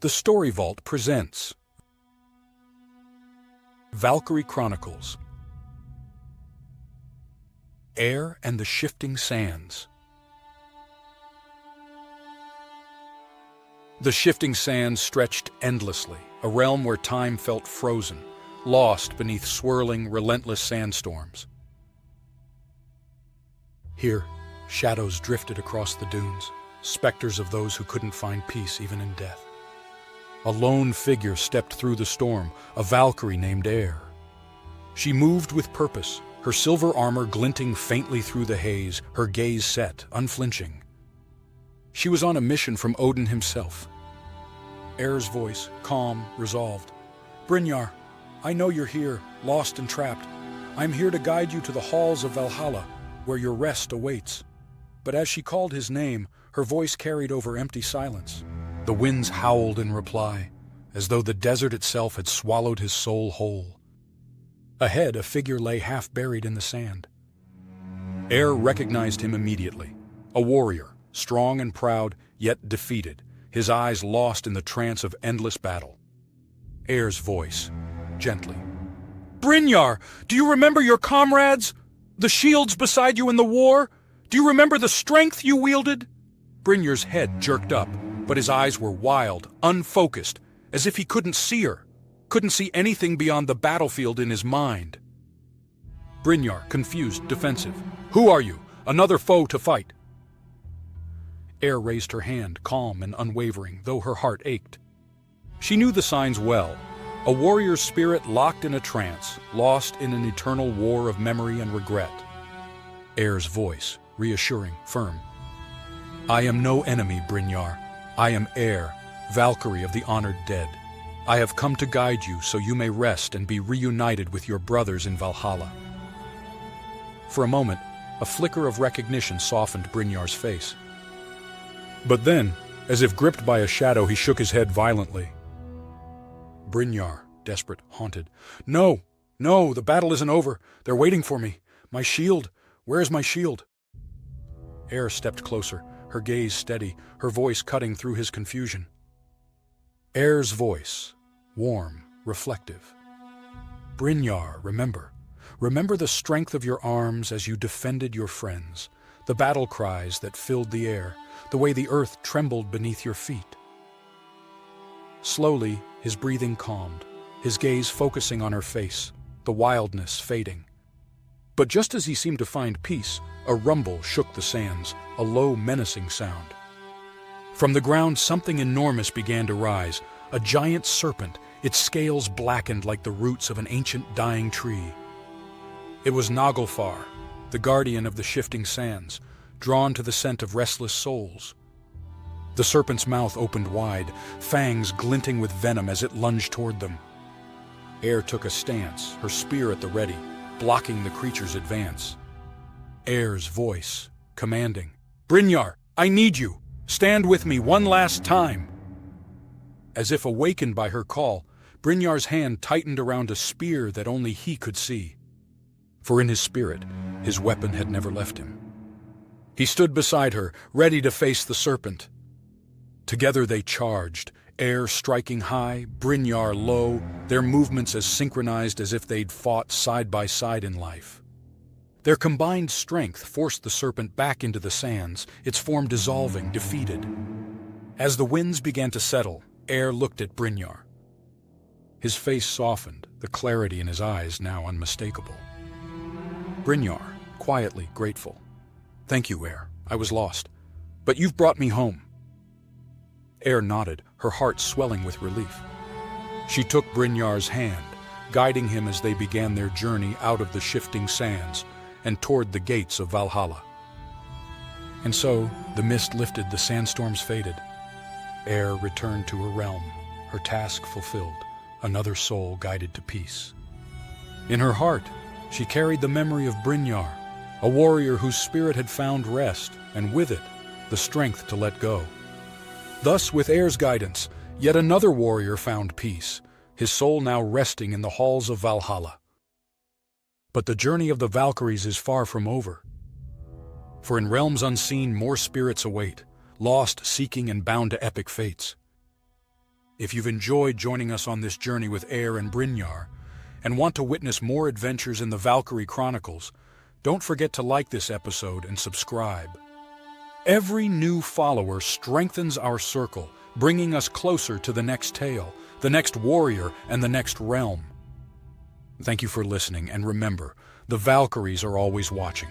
The Story Vault presents Valkyrie Chronicles, Air and the Shifting Sands. The shifting sands stretched endlessly, a realm where time felt frozen, lost beneath swirling, relentless sandstorms. Here, shadows drifted across the dunes, specters of those who couldn't find peace even in death. A lone figure stepped through the storm, a Valkyrie named Air. She moved with purpose, her silver armor glinting faintly through the haze, her gaze set, unflinching. She was on a mission from Odin himself. Air's voice, calm, resolved. "Brynjar, I know you're here, lost and trapped. I'm here to guide you to the halls of Valhalla, where your rest awaits." But as she called his name, her voice carried over empty silence. The winds howled in reply, as though the desert itself had swallowed his soul whole. Ahead, a figure lay half buried in the sand. Air recognized him immediately. A warrior, strong and proud, yet defeated, his eyes lost in the trance of endless battle. Air's voice, gently. "Brynjar, do you remember your comrades? The shields beside you in the war? Do you remember the strength you wielded?" Brynjar's head jerked up, but his eyes were wild, unfocused, as if he couldn't see her, couldn't see anything beyond the battlefield in his mind. Brynjar, confused, defensive. "Who are you? Another foe to fight?" Air raised her hand, calm and unwavering, though her heart ached. She knew the signs well, a warrior's spirit locked in a trance, lost in an eternal war of memory and regret. Air's voice, reassuring, firm. "I am no enemy, Brynjar. I am Air, Valkyrie of the honored dead. I have come to guide you so you may rest and be reunited with your brothers in Valhalla." For a moment, a flicker of recognition softened Brynjar's face. But then, as if gripped by a shadow, he shook his head violently. Brynjar, desperate, haunted. No, the battle isn't over. They're waiting for me. My shield. Where's my shield?" Air stepped closer, her gaze steady, her voice cutting through his confusion. Air's voice, warm, reflective. "Brynjar, remember the strength of your arms as you defended your friends, the battle cries that filled the air, the way the earth trembled beneath your feet." Slowly, his breathing calmed, his gaze focusing on her face, the wildness fading. But just as he seemed to find peace, a rumble shook the sands, a low, menacing sound. From the ground, something enormous began to rise, a giant serpent, its scales blackened like the roots of an ancient dying tree. It was Naglfár, the guardian of the shifting sands, drawn to the scent of restless souls. The serpent's mouth opened wide, fangs glinting with venom as it lunged toward them. Air took a stance, her spear at the ready, blocking the creature's advance. Air's voice, commanding. "Brynjar, I need you! Stand with me one last time!" As if awakened by her call, Brynjar's hand tightened around a spear that only he could see. For in his spirit, his weapon had never left him. He stood beside her, ready to face the serpent. Together they charged, Air striking high, Brynjar low, their movements as synchronized as if they'd fought side by side in life. Their combined strength forced the serpent back into the sands, its form dissolving, defeated. As the winds began to settle, Air looked at Brynjar. His face softened, the clarity in his eyes now unmistakable. Brynjar, quietly grateful. "Thank you, Air. I was lost. But you've brought me home." Air nodded, her heart swelling with relief. She took Brynjar's hand, guiding him as they began their journey out of the shifting sands and toward the gates of Valhalla. And so, the mist lifted, the sandstorms faded. Air returned to her realm, her task fulfilled, another soul guided to peace. In her heart, she carried the memory of Brynjar, a warrior whose spirit had found rest, and with it, the strength to let go. Thus, with Air's guidance, yet another warrior found peace, his soul now resting in the halls of Valhalla. But the journey of the Valkyries is far from over. For in realms unseen more spirits await, lost, seeking, and bound to epic fates. If you've enjoyed joining us on this journey with Eir and Brynjar, and want to witness more adventures in the Valkyrie Chronicles, don't forget to like this episode and subscribe. Every new follower strengthens our circle, bringing us closer to the next tale, the next warrior, and the next realm. Thank you for listening, and remember, the Valkyries are always watching.